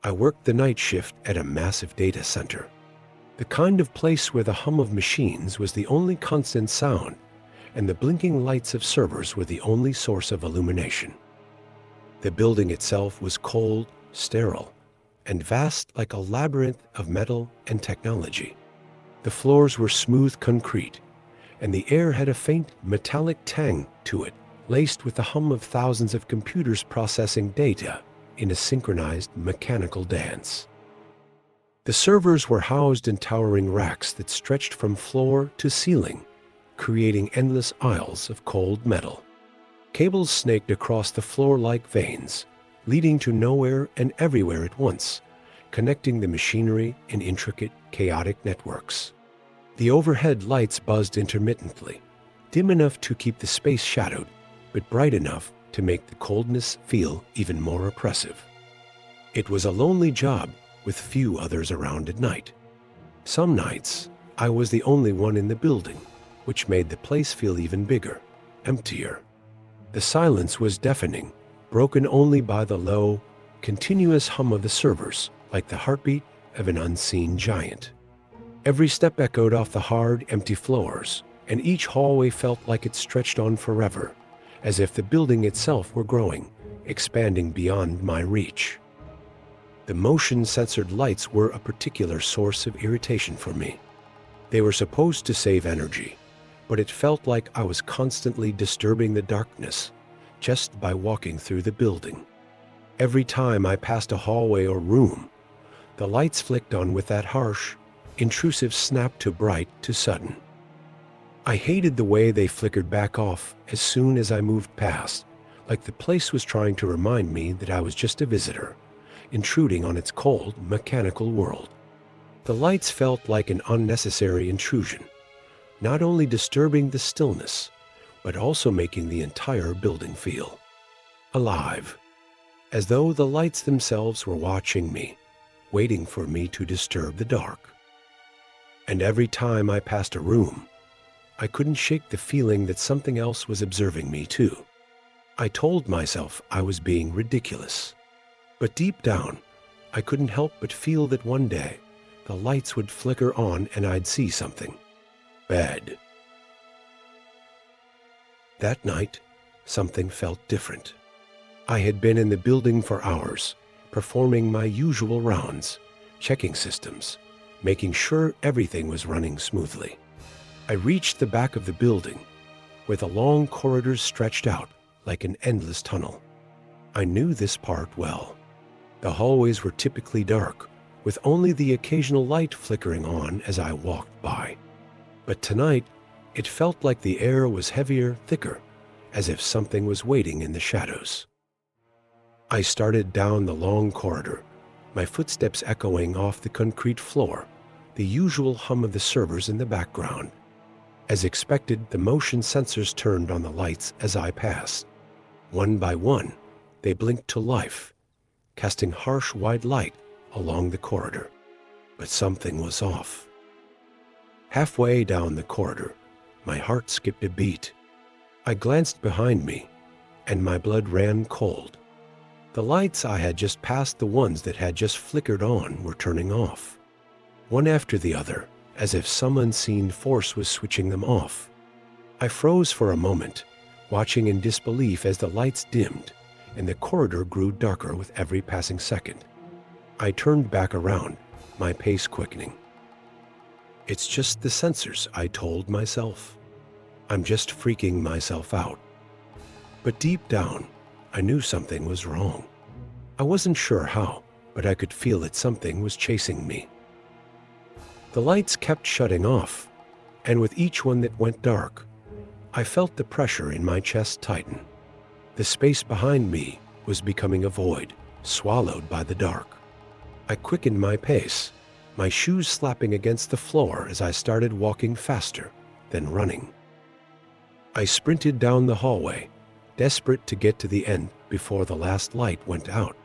I worked the night shift at a massive data center, the kind of place where the hum of machines was the only constant sound, and the blinking lights of servers were the only source of illumination. The building itself was cold, sterile, and vast like a labyrinth of metal and technology. The floors were smooth concrete, and the air had a faint metallic tang to it, laced with the hum of thousands of computers processing data in a synchronized mechanical dance. The servers were housed in towering racks that stretched from floor to ceiling, creating endless aisles of cold metal. Cables snaked across the floor like veins, leading to nowhere and everywhere at once, connecting the machinery in intricate, chaotic networks. The overhead lights buzzed intermittently, dim enough to keep the space shadowed, but bright enough to make the coldness feel even more oppressive. It was a lonely job, with few others around at night. Some nights, I was the only one in the building, which made the place feel even bigger, emptier. The silence was deafening, broken only by the low, continuous hum of the servers, like the heartbeat of an unseen giant. Every step echoed off the hard, empty floors, and each hallway felt like it stretched on forever, as if the building itself were growing, expanding beyond my reach. The motion-censored lights were a particular source of irritation for me. They were supposed to save energy, but it felt like I was constantly disturbing the darkness just by walking through the building. Every time I passed a hallway or room, the lights flicked on with that harsh, intrusive snap to bright to sudden. I hated the way they flickered back off as soon as I moved past, like the place was trying to remind me that I was just a visitor, intruding on its cold, mechanical world. The lights felt like an unnecessary intrusion, not only disturbing the stillness, but also making the entire building feel alive, as though the lights themselves were watching me, waiting for me to disturb the dark. And every time I passed a room, I couldn't shake the feeling that something else was observing me too. I told myself I was being ridiculous, but deep down, I couldn't help but feel that one day, the lights would flicker on and I'd see something bad. That night, something felt different. I had been in the building for hours, performing my usual rounds, checking systems, making sure everything was running smoothly. I reached the back of the building, where the long corridors stretched out like an endless tunnel. I knew this part well. The hallways were typically dark, with only the occasional light flickering on as I walked by. But tonight, it felt like the air was heavier, thicker, as if something was waiting in the shadows. I started down the long corridor, my footsteps echoing off the concrete floor, the usual hum of the servers in the background. As expected, the motion sensors turned on the lights as I passed. One by one, they blinked to life, casting harsh white light along the corridor. But something was off. Halfway down the corridor, my heart skipped a beat. I glanced behind me, and my blood ran cold. The lights I had just passed, the ones that had just flickered on, were turning off, one after the other, as if some unseen force was switching them off. I froze for a moment, watching in disbelief as the lights dimmed and the corridor grew darker with every passing second. I turned back around, my pace quickening. It's just the sensors, I told myself. I'm just freaking myself out. But deep down, I knew something was wrong. I wasn't sure how, but I could feel that something was chasing me. The lights kept shutting off, and with each one that went dark, I felt the pressure in my chest tighten. The space behind me was becoming a void, swallowed by the dark. I quickened my pace, my shoes slapping against the floor as I started walking faster, then running. I sprinted down the hallway, desperate to get to the end before the last light went out.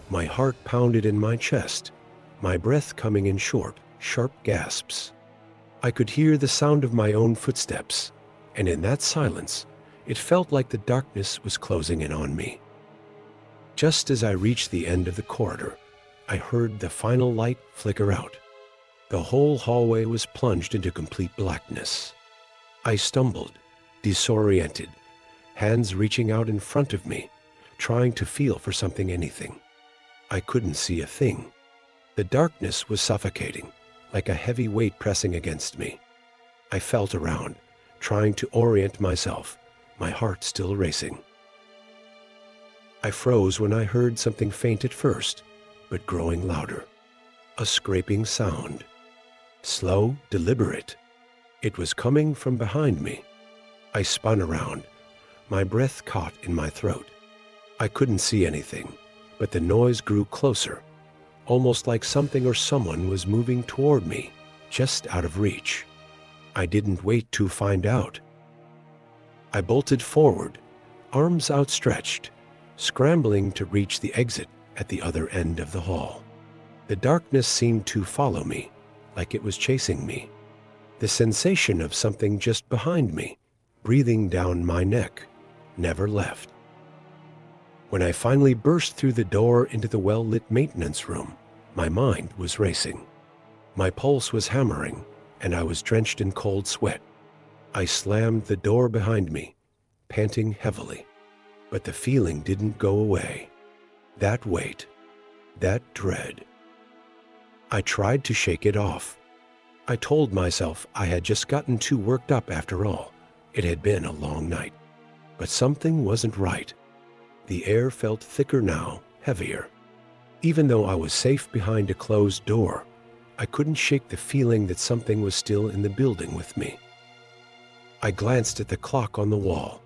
My heart pounded in my chest, my breath coming in short, sharp gasps. I could hear the sound of my own footsteps, and in that silence, it felt like the darkness was closing in on me. Just as I reached the end of the corridor, I heard the final light flicker out. The whole hallway was plunged into complete blackness. I stumbled, disoriented, hands reaching out in front of me, trying to feel for something, anything. I couldn't see a thing. The darkness was suffocating, like a heavy weight pressing against me. I felt around, trying to orient myself, my heart still racing. I froze when I heard something faint at first, but growing louder. A scraping sound. Slow, deliberate. It was coming from behind me. I spun around, my breath caught in my throat. I couldn't see anything, but the noise grew closer, almost like something or someone was moving toward me, just out of reach. I didn't wait to find out. I bolted forward, arms outstretched, scrambling to reach the exit at the other end of the hall. The darkness seemed to follow me, like it was chasing me. The sensation of something just behind me, breathing down my neck, never left. When I finally burst through the door into the well-lit maintenance room, my mind was racing. My pulse was hammering, and I was drenched in cold sweat. I slammed the door behind me, panting heavily. But the feeling didn't go away. That weight, that dread. I tried to shake it off. I told myself I had just gotten too worked up after all. It had been a long night. But something wasn't right. The air felt thicker now, heavier. Even though I was safe behind a closed door, I couldn't shake the feeling that something was still in the building with me. I glanced at the clock on the wall.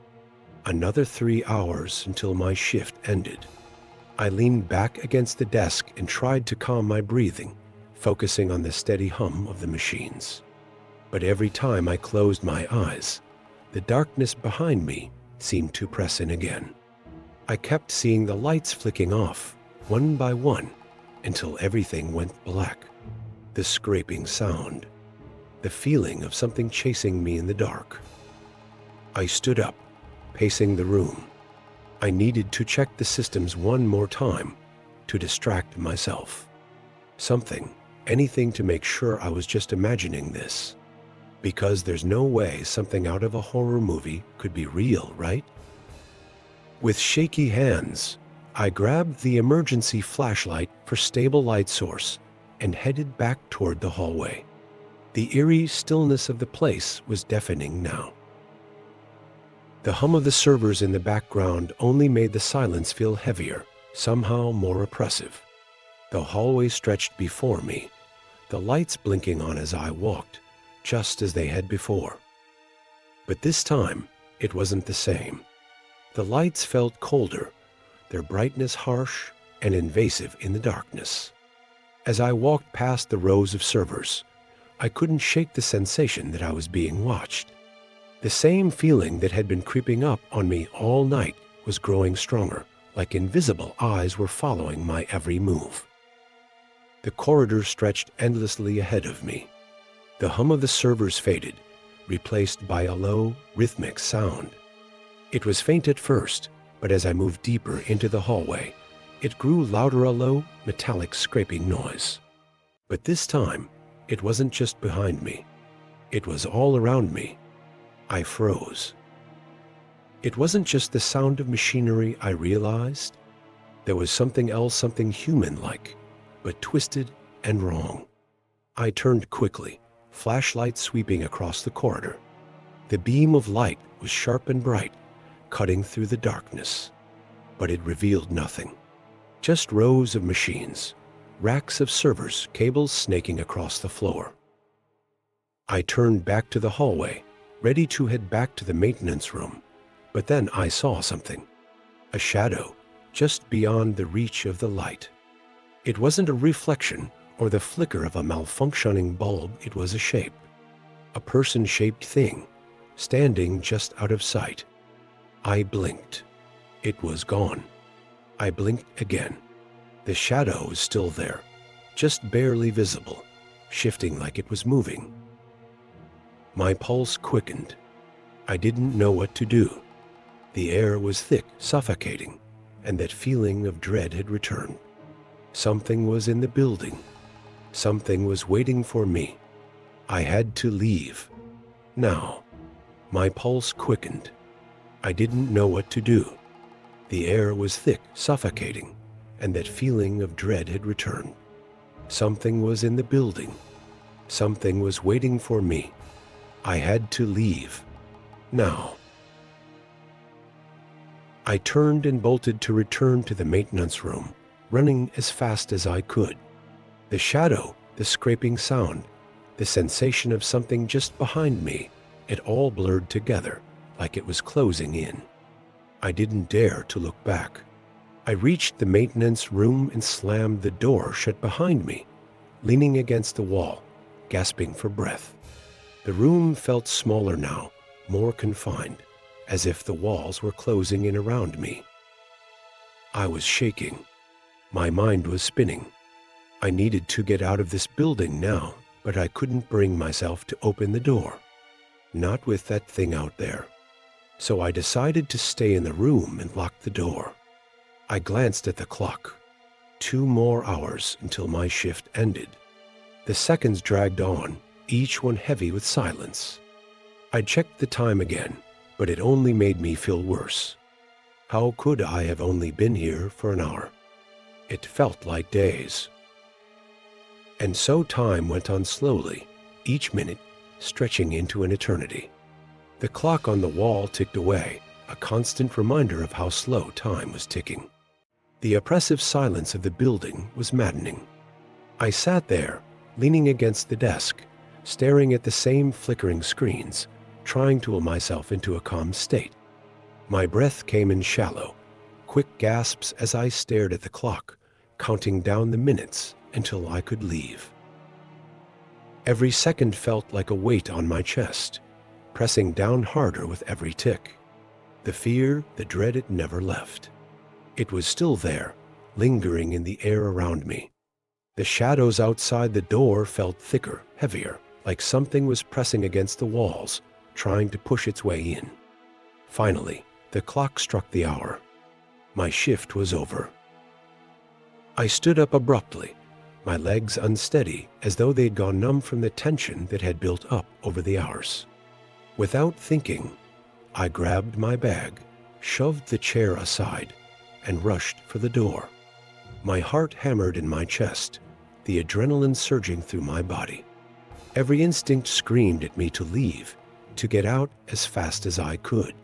Another 3 hours until my shift ended. I leaned back against the desk and tried to calm my breathing, focusing on the steady hum of the machines. But every time I closed my eyes, the darkness behind me seemed to press in again. I kept seeing the lights flicking off, one by one, until everything went black. The scraping sound, the feeling of something chasing me in the dark. I stood up, pacing the room. I needed to check the systems one more time to distract myself. Something, anything to make sure I was just imagining this. Because there's no way something out of a horror movie could be real, right? With shaky hands, I grabbed the emergency flashlight for stable light source and headed back toward the hallway. The eerie stillness of the place was deafening now. The hum of the servers in the background only made the silence feel heavier, somehow more oppressive. The hallway stretched before me, the lights blinking on as I walked, just as they had before. But this time, it wasn't the same. The lights felt colder, their brightness harsh and invasive in the darkness. As I walked past the rows of servers, I couldn't shake the sensation that I was being watched. The same feeling that had been creeping up on me all night was growing stronger, like invisible eyes were following my every move. The corridor stretched endlessly ahead of me. The hum of the servers faded, replaced by a low, rhythmic sound. It was faint at first, but as I moved deeper into the hallway, it grew louder, a low, metallic scraping noise. But this time, it wasn't just behind me. It was all around me. I froze. It wasn't just the sound of machinery, I realized. There was something else, something human-like, but twisted and wrong. I turned quickly, flashlight sweeping across the corridor. The beam of light was sharp and bright, cutting through the darkness. But it revealed nothing. Just rows of machines, racks of servers, cables snaking across the floor. I turned back to the hallway, ready to head back to the maintenance room. But then I saw something. A shadow, just beyond the reach of the light. It wasn't a reflection or the flicker of a malfunctioning bulb, it was a shape. A person-shaped thing, standing just out of sight. I blinked. It was gone. I blinked again. The shadow was still there, just barely visible, shifting like it was moving. My pulse quickened. I didn't know what to do. The air was thick, suffocating, and that feeling of dread had returned. Something was in the building. Something was waiting for me. I had to leave. Now. My pulse quickened. I didn't know what to do. The air was thick, suffocating, and that feeling of dread had returned. Something was in the building. Something was waiting for me. I had to leave. Now. I turned and bolted to return to the maintenance room, running as fast as I could. The shadow, the scraping sound, the sensation of something just behind me, it all blurred together like it was closing in. I didn't dare to look back. I reached the maintenance room and slammed the door shut behind me, leaning against the wall, gasping for breath. The room felt smaller now, more confined, as if the walls were closing in around me. I was shaking. My mind was spinning. I needed to get out of this building now, but I couldn't bring myself to open the door. Not with that thing out there. So I decided to stay in the room and lock the door. I glanced at the clock. 2 more hours until my shift ended. The seconds dragged on, each one heavy with silence. I checked the time again, but it only made me feel worse. How could I have only been here for an hour? It felt like days. And so time went on slowly, each minute stretching into an eternity. The clock on the wall ticked away, a constant reminder of how slow time was ticking. The oppressive silence of the building was maddening. I sat there, leaning against the desk, staring at the same flickering screens, trying to will myself into a calm state. My breath came in shallow, quick gasps as I stared at the clock, counting down the minutes until I could leave. Every second felt like a weight on my chest, pressing down harder with every tick. The fear, the dread, it never left. It was still there, lingering in the air around me. The shadows outside the door felt thicker, heavier, like something was pressing against the walls, trying to push its way in. Finally, the clock struck the hour. My shift was over. I stood up abruptly, my legs unsteady as though they'd gone numb from the tension that had built up over the hours. Without thinking, I grabbed my bag, shoved the chair aside, and rushed for the door. My heart hammered in my chest, the adrenaline surging through my body. Every instinct screamed at me to leave, to get out as fast as I could.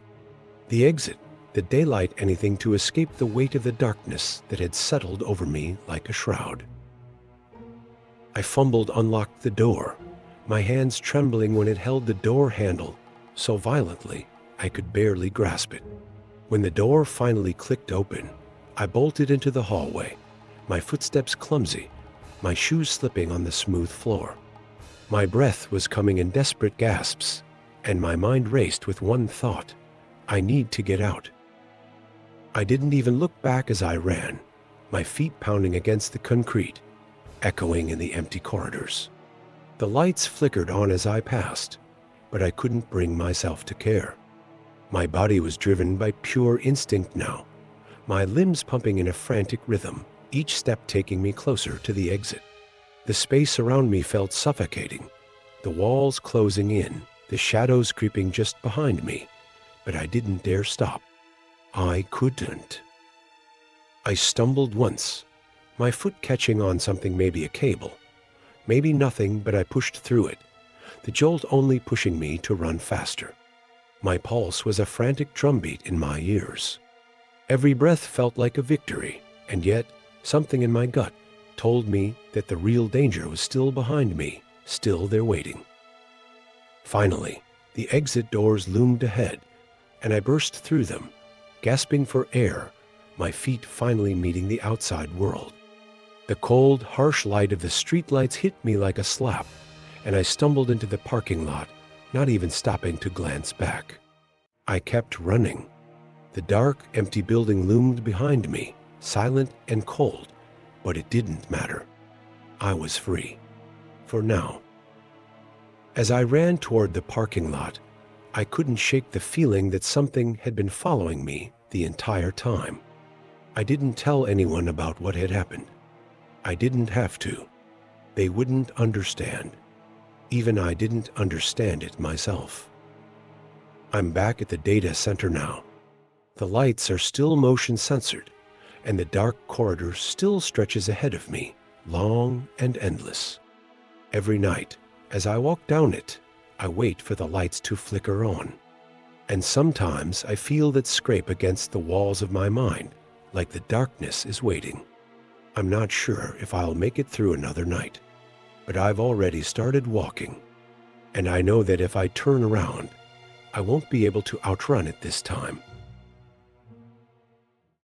The exit, the daylight, anything to escape the weight of the darkness that had settled over me like a shroud. I fumbled, unlocked the door, my hands trembling when it held the door handle so violently I could barely grasp it. When the door finally clicked open, I bolted into the hallway, my footsteps clumsy, my shoes slipping on the smooth floor. My breath was coming in desperate gasps, and my mind raced with one thought: I need to get out. I didn't even look back as I ran, my feet pounding against the concrete, echoing in the empty corridors. The lights flickered on as I passed, but I couldn't bring myself to care. My body was driven by pure instinct now, my limbs pumping in a frantic rhythm, each step taking me closer to the exit. The space around me felt suffocating, the walls closing in, the shadows creeping just behind me, but I didn't dare stop. I couldn't. I stumbled once, my foot catching on something, maybe a cable, maybe nothing, but I pushed through it, the jolt only pushing me to run faster. My pulse was a frantic drumbeat in my ears. Every breath felt like a victory, and yet something in my gut told me that the real danger was still behind me, still there waiting. Finally, the exit doors loomed ahead, and I burst through them, gasping for air, my feet finally meeting the outside world. The cold, harsh light of the streetlights hit me like a slap, and I stumbled into the parking lot, not even stopping to glance back. I kept running. The dark, empty building loomed behind me, silent and cold, but it didn't matter. I was free. For now. As I ran toward the parking lot, I couldn't shake the feeling that something had been following me the entire time. I didn't tell anyone about what had happened. I didn't have to. They wouldn't understand. Even I didn't understand it myself. I'm back at the data center now. The lights are still motion censored, and the dark corridor still stretches ahead of me, long and endless. Every night, as I walk down it, I wait for the lights to flicker on. And sometimes I feel that scrape against the walls of my mind, like the darkness is waiting. I'm not sure if I'll make it through another night, but I've already started walking. And I know that if I turn around, I won't be able to outrun it this time.